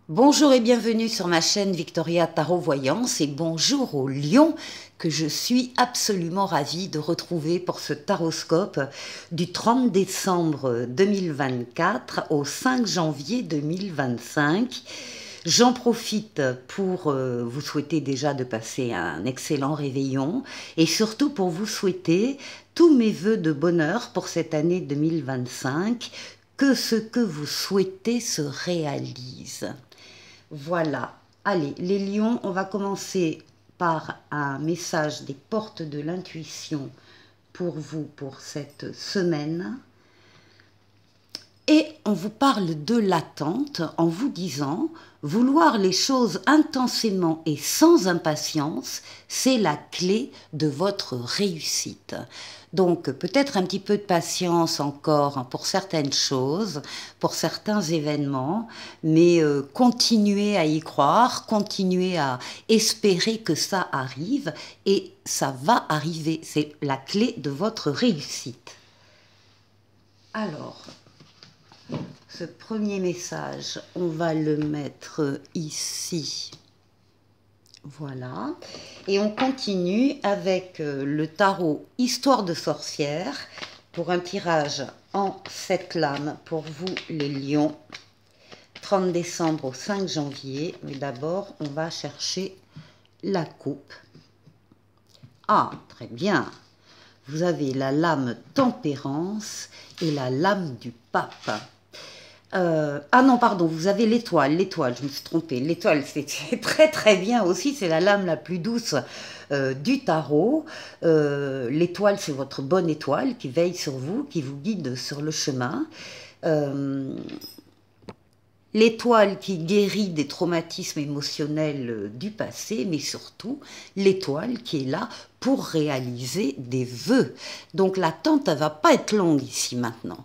Bonjour et bienvenue sur ma chaîne Victoria Tarot Voyance et bonjour aux lions que je suis absolument ravie de retrouver pour ce taroscope du 30 décembre 2024 au 5 janvier 2025. J'en profite pour vous souhaiter déjà de passer un excellent réveillon et surtout pour vous souhaiter tous mes vœux de bonheur pour cette année 2025, que ce que vous souhaitez se réalise. Voilà, allez, les lions, on va commencer par un message des portes de l'intuition pour vous pour cette semaine. Et on vous parle de l'attente en vous disant, vouloir les choses intensément et sans impatience, c'est la clé de votre réussite. Donc peut-être un petit peu de patience encore pour certaines choses, pour certains événements, mais continuez à y croire, continuez à espérer que ça arrive et ça va arriver. C'est la clé de votre réussite. Alors, ce premier message, on va le mettre ici. Voilà. Et on continue avec le tarot Histoire de sorcière pour un tirage en 7 lames pour vous les lions. 30 décembre au 5 janvier. Mais d'abord, on va chercher la coupe. Ah, très bien. Vous avez la lame Tempérance et la lame du Pape. Ah non, pardon, vous avez l'étoile, je me suis trompée. L'étoile, c'est très très bien aussi, c'est la lame la plus douce du tarot. L'étoile, c'est votre bonne étoile qui veille sur vous, qui vous guide sur le chemin. L'étoile qui guérit des traumatismes émotionnels du passé, mais surtout l'étoile qui est là pour réaliser des vœux. Donc l'attente, elle ne va pas être longue ici maintenant.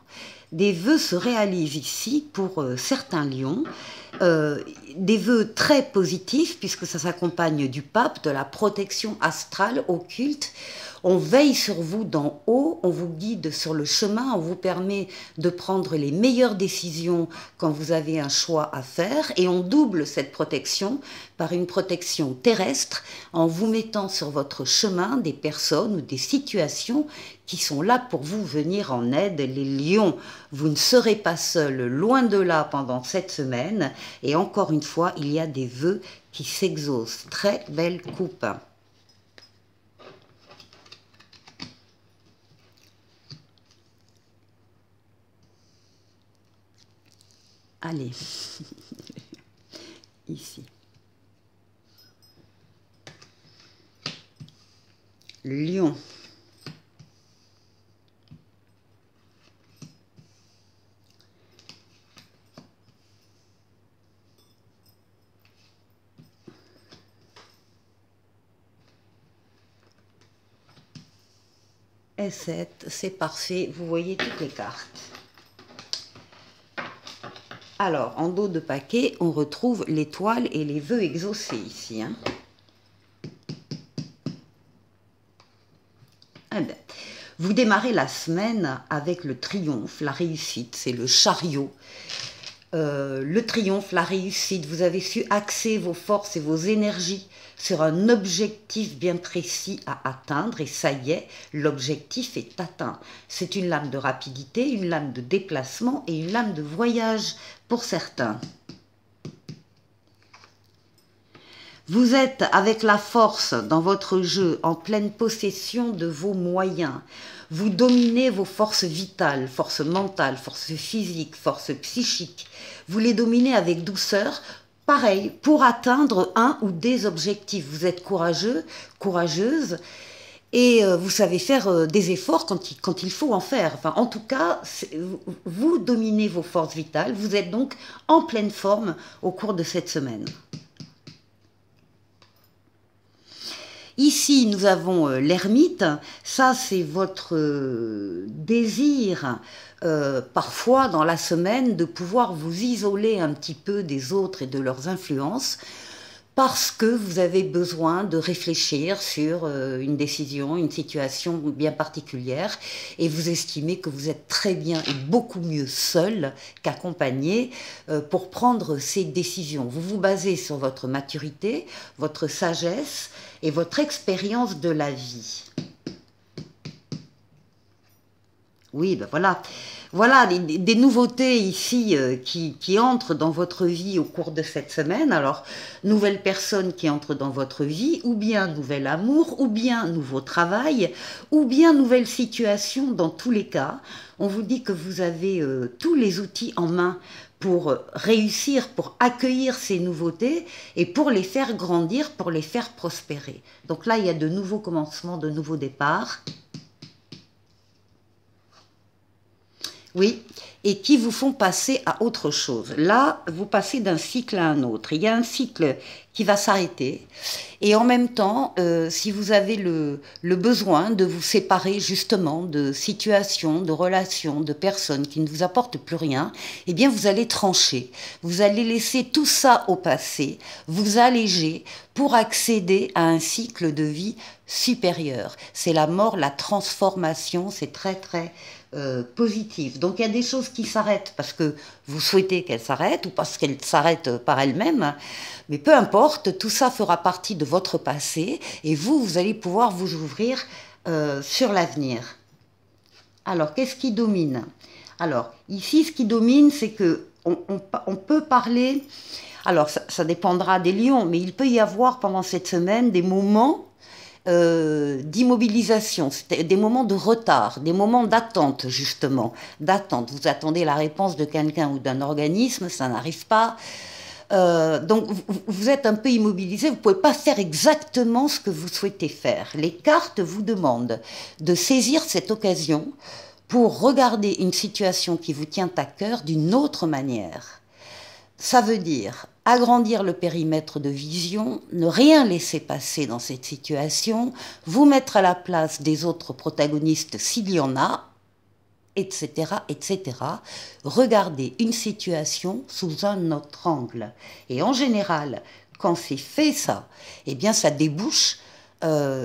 Des vœux se réalisent ici pour certains lions, des vœux très positifs puisque ça s'accompagne du pape, de la protection astrale occulte. On veille sur vous d'en haut, on vous guide sur le chemin, on vous permet de prendre les meilleures décisions quand vous avez un choix à faire et on double cette protection par une protection terrestre en vous mettant sur votre chemin des personnes ou des situations qui sont là pour vous venir en aide. Les lions, vous ne serez pas seuls, loin de là pendant cette semaine et encore une fois, il y a des vœux qui s'exaucent. Très belle coupe. Allez, ici. Lion. Et 7, c'est parfait, vous voyez toutes les cartes. Alors, en dos de paquet, on retrouve l'étoile et les vœux exaucés ici. Hein. Ah ben, vous démarrez la semaine avec le triomphe, la réussite, c'est le chariot. Le triomphe, la réussite, vous avez su axer vos forces et vos énergies sur un objectif bien précis à atteindre et ça y est, l'objectif est atteint. C'est une lame de rapidité, une lame de déplacement et une lame de voyage pour certains. Vous êtes avec la force dans votre jeu, en pleine possession de vos moyens. Vous dominez vos forces vitales, forces mentales, forces physiques, forces psychiques. Vous les dominez avec douceur, pareil, pour atteindre un ou des objectifs. Vous êtes courageux, courageuse, et vous savez faire des efforts quand il faut en faire. Enfin, en tout cas, vous dominez vos forces vitales. Vous êtes donc en pleine forme au cours de cette semaine. Ici, nous avons l'ermite. Ça, c'est votre désir, parfois dans la semaine, de pouvoir vous isoler un petit peu des autres et de leurs influences parce que vous avez besoin de réfléchir sur une décision, une situation bien particulière, et vous estimez que vous êtes très bien et beaucoup mieux seul qu'accompagné pour prendre ces décisions. Vous vous basez sur votre maturité, votre sagesse et votre expérience de la vie. Oui, ben voilà. Voilà des nouveautés ici qui entrent dans votre vie au cours de cette semaine. Alors, nouvelle personne qui entre dans votre vie, ou bien nouvel amour, ou bien nouveau travail, ou bien nouvelle situation. Dans tous les cas, on vous dit que vous avez tous les outils en main pour réussir, pour accueillir ces nouveautés et pour les faire grandir, pour les faire prospérer. Donc là, il y a de nouveaux commencements, de nouveaux départs. Oui, et qui vous font passer à autre chose. Là, vous passez d'un cycle à un autre. Il y a un cycle qui va s'arrêter. Et en même temps, si vous avez le besoin de vous séparer justement de situations, de relations, de personnes qui ne vous apportent plus rien, eh bien vous allez trancher. Vous allez laisser tout ça au passé, vous alléger pour accéder à un cycle de vie supérieur. C'est la mort, la transformation, c'est très très positif. Donc il y a des choses qui s'arrêtent parce que vous souhaitez qu'elles s'arrêtent ou parce qu'elles s'arrêtent par elles-mêmes, mais peu importe, tout ça fera partie de votre passé et vous allez pouvoir vous ouvrir sur l'avenir. Alors, qu'est-ce qui domine? Alors, ici, ce qui domine, c'est que on peut parler, alors ça dépendra des lions, mais il peut y avoir pendant cette semaine des moments d'immobilisation, des moments de retard, des moments d'attente justement, d'attente. Vous attendez la réponse de quelqu'un ou d'un organisme, ça n'arrive pas. Donc vous êtes un peu immobilisé, vous ne pouvez pas faire exactement ce que vous souhaitez faire. Les cartes vous demandent de saisir cette occasion pour regarder une situation qui vous tient à cœur d'une autre manière. Ça veut dire agrandir le périmètre de vision, ne rien laisser passer dans cette situation, vous mettre à la place des autres protagonistes s'il y en a, etc., etc. Regardez une situation sous un autre angle. Et en général, quand c'est fait ça, eh bien ça débouche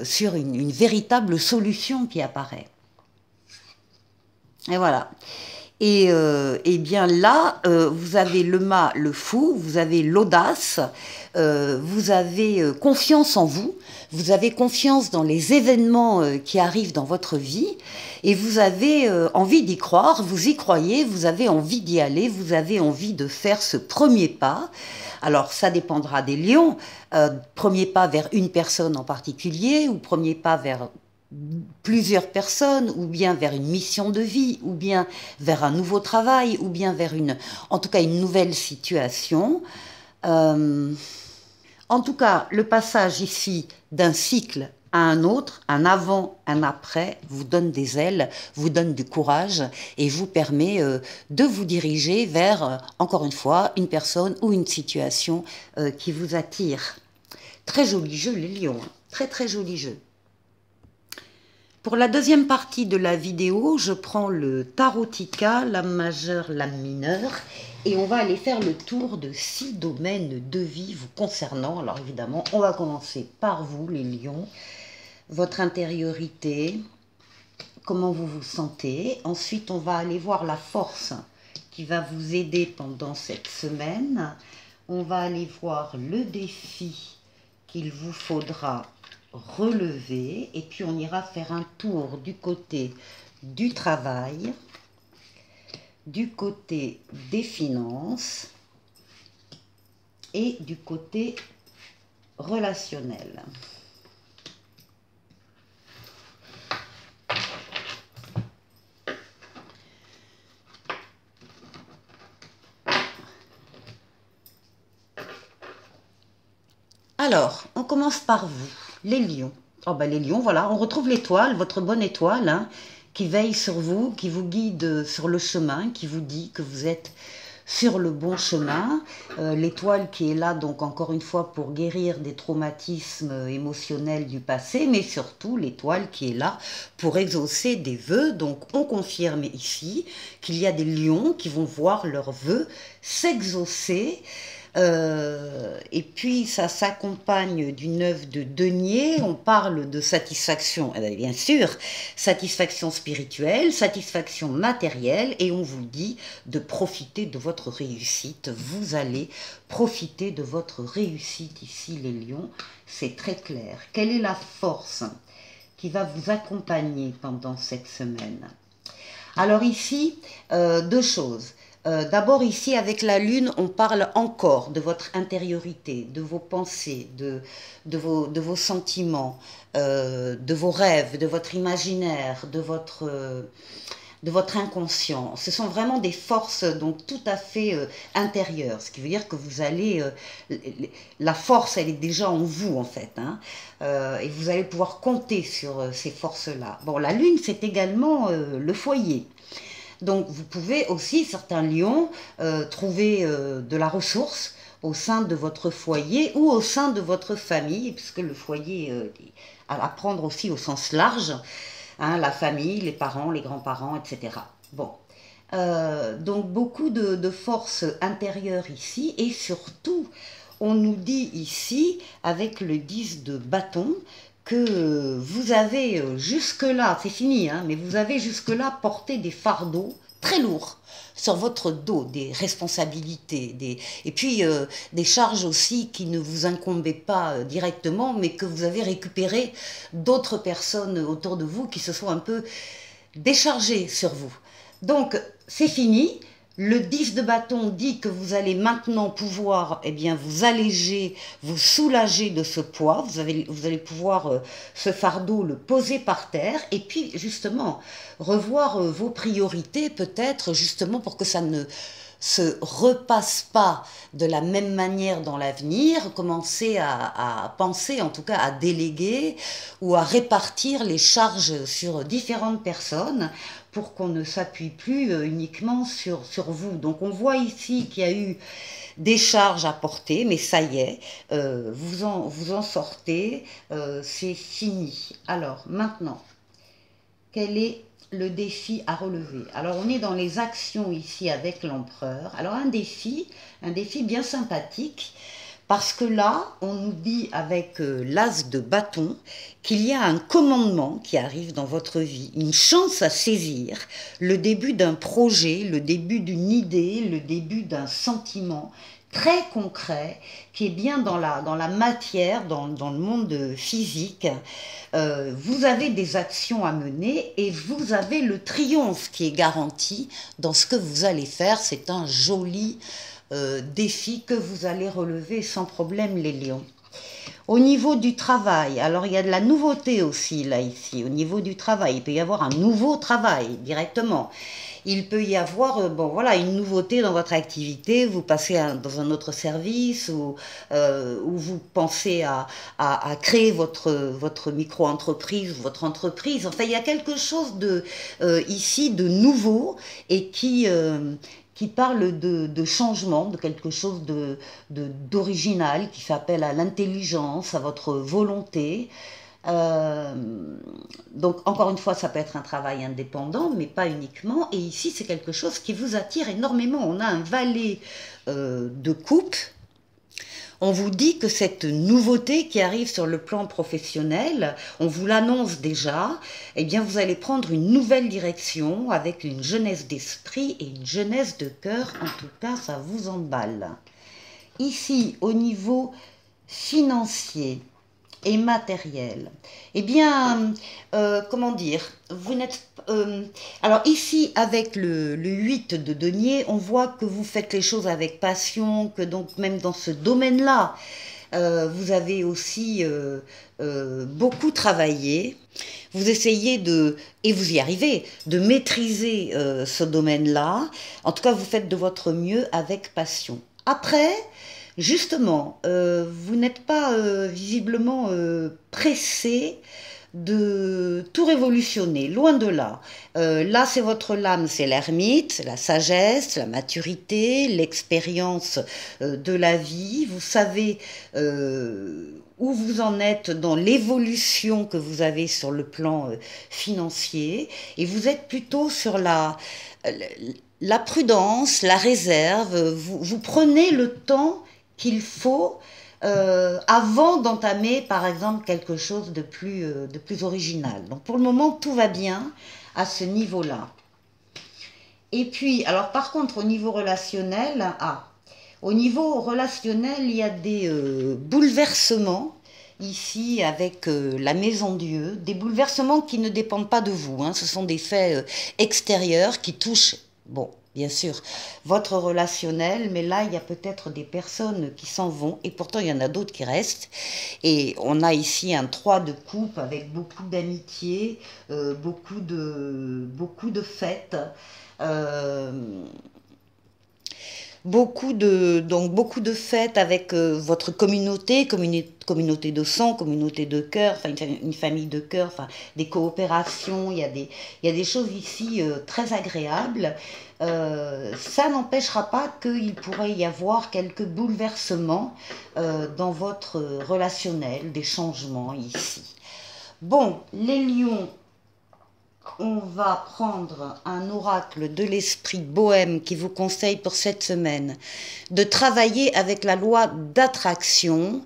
sur une véritable solution qui apparaît. Et voilà. Et bien là, vous avez le mât, le fou, vous avez l'audace, vous avez confiance en vous, vous avez confiance dans les événements qui arrivent dans votre vie, et vous avez envie d'y croire, vous y croyez, vous avez envie d'y aller, vous avez envie de faire ce premier pas. Alors ça dépendra des lions, premier pas vers une personne en particulier, ou premier pas vers plusieurs personnes, ou bien vers une mission de vie, ou bien vers un nouveau travail, ou bien vers en tout cas une nouvelle situation. En tout cas, le passage ici d'un cycle à un autre, un avant, un après, vous donne des ailes, vous donne du courage et vous permet de vous diriger vers, encore une fois, une personne ou une situation qui vous attire. Très joli jeu, les lions, très très joli jeu. Pour la deuxième partie de la vidéo, je prends le tarotica, lame majeure, lame mineure, et on va aller faire le tour de 6 domaines de vie vous concernant. Alors évidemment, on va commencer par vous, les lions, votre intériorité, comment vous vous sentez. Ensuite, on va aller voir la force qui va vous aider pendant cette semaine. On va aller voir le défi qu'il vous faudra relever, et puis on ira faire un tour du côté du travail, du côté des finances et du côté relationnel. Alors, on commence par vous. Les lions. Oh ben les lions, voilà, on retrouve l'étoile, votre bonne étoile, hein, qui veille sur vous, qui vous guide sur le chemin, qui vous dit que vous êtes sur le bon chemin. L'étoile qui est là, donc encore une fois, pour guérir des traumatismes émotionnels du passé, mais surtout l'étoile qui est là pour exaucer des vœux. Donc on confirme ici qu'il y a des lions qui vont voir leurs vœux s'exaucer. Et puis ça s'accompagne d'une œuvre de denier. On parle de satisfaction, eh bien sûr, satisfaction spirituelle, satisfaction matérielle, et on vous dit de profiter de votre réussite. Vous allez profiter de votre réussite ici, les lions, c'est très clair. Quelle est la force qui va vous accompagner pendant cette semaine? Alors ici, deux choses. D'abord ici, avec la lune, on parle encore de votre intériorité, de vos pensées, de vos sentiments, de vos rêves, de votre imaginaire, de votre inconscient. Ce sont vraiment des forces donc tout à fait intérieures, ce qui veut dire que vous allez... la force, elle est déjà en vous, en fait, hein, et vous allez pouvoir compter sur ces forces-là. Bon, la lune, c'est également le foyer. Donc vous pouvez aussi, certains lions, trouver de la ressource au sein de votre foyer ou au sein de votre famille, puisque le foyer, à prendre aussi au sens large, hein, la famille, les parents, les grands-parents, etc. Bon, donc beaucoup de force intérieure ici, et surtout, on nous dit ici, avec le 10 de bâton, que vous avez jusque-là, c'est fini, hein, mais vous avez jusque-là porté des fardeaux très lourds sur votre dos, des responsabilités, et puis des charges aussi qui ne vous incombaient pas directement, mais que vous avez récupérées d'autres personnes autour de vous qui se sont un peu déchargées sur vous. Donc, c'est fini. Le 10 de bâton dit que vous allez maintenant pouvoir vous alléger, vous soulager de ce poids. Vous allez pouvoir ce fardeau le poser par terre et puis justement revoir vos priorités peut-être justement pour que ça ne se repasse pas de la même manière dans l'avenir, commencer à penser, en tout cas à déléguer ou à répartir les charges sur différentes personnes pour qu'on ne s'appuie plus uniquement sur vous. Donc on voit ici qu'il y a eu des charges à porter, mais ça y est, vous en sortez, c'est fini. Alors maintenant, quel est le défi à relever? Alors on est dans les actions ici avec l'empereur. Alors un défi bien sympathique, parce que là, on nous dit avec l'as de bâton qu'il y a un commandement qui arrive dans votre vie, une chance à saisir, le début d'un projet, le début d'une idée, le début d'un sentiment très concret qui est bien dans la matière, dans le monde physique. Vous avez des actions à mener et vous avez le triomphe qui est garanti dans ce que vous allez faire. C'est un joli défi que vous allez relever sans problème, les lions. Au niveau du travail, alors il y a de la nouveauté aussi là ici, au niveau du travail, il peut y avoir un nouveau travail directement. Il peut y avoir une nouveauté dans votre activité, vous passez dans un autre service ou vous pensez à créer votre micro-entreprise, votre entreprise. Enfin, il y a quelque chose ici de nouveau et qui parle de changement, de quelque chose d'original, qui fait appel à l'intelligence, à votre volonté. Donc encore une fois, ça peut être un travail indépendant, mais pas uniquement. Et ici, c'est quelque chose qui vous attire énormément. On a un valet de coupe. On vous dit que cette nouveauté qui arrive sur le plan professionnel, on vous l'annonce déjà, eh bien vous allez prendre une nouvelle direction avec une jeunesse d'esprit et une jeunesse de cœur. En tout cas, ça vous emballe. Ici, au niveau financier et matériel, eh bien, comment dire, vous n'êtes... alors ici, avec le 8 de denier, on voit que vous faites les choses avec passion, que donc même dans ce domaine-là, vous avez aussi beaucoup travaillé. Vous essayez et vous y arrivez, de maîtriser ce domaine-là. En tout cas, vous faites de votre mieux avec passion. Après... Justement, vous n'êtes pas visiblement pressé de tout révolutionner, loin de là. Là, c'est votre lame, c'est l'ermite, la sagesse, la maturité, l'expérience de la vie. Vous savez où vous en êtes dans l'évolution que vous avez sur le plan financier, et vous êtes plutôt sur la prudence, la réserve. Vous prenez le temps qu'il faut avant d'entamer, par exemple, quelque chose de plus original. Donc pour le moment, tout va bien à ce niveau-là. Et puis, alors par contre, au niveau relationnel, il y a des bouleversements ici avec la Maison Dieu, des bouleversements qui ne dépendent pas de vous, hein. Ce sont des faits extérieurs qui touchent, bon, bien sûr, votre relationnel, mais là, il y a peut-être des personnes qui s'en vont, et pourtant, il y en a d'autres qui restent. Et on a ici un 3 de coupe avec beaucoup d'amitié, beaucoup de fêtes. Euh, beaucoup de fêtes avec votre communauté de sang, communauté de cœur, enfin une famille de cœur, enfin des coopérations, il y a des choses ici très agréables. Ça n'empêchera pas qu'il pourrait y avoir quelques bouleversements dans votre relationnel, des changements ici. Bon, les lions, on va prendre un oracle de l'esprit bohème qui vous conseille pour cette semaine de travailler avec la loi d'attraction.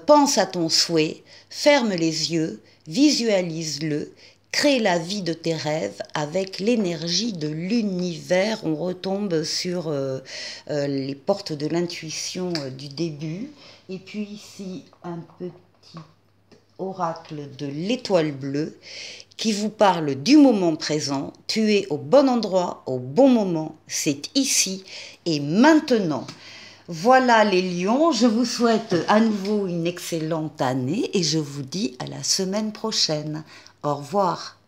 Pense à ton souhait, ferme les yeux, visualise-le, crée la vie de tes rêves avec l'énergie de l'univers. On retombe sur les portes de l'intuition du début. Et puis ici, un petit oracle de l'étoile bleue qui vous parle du moment présent. Tu es au bon endroit, au bon moment. C'est ici et maintenant. Voilà les lions, je vous souhaite à nouveau une excellente année et je vous dis à la semaine prochaine. Au revoir.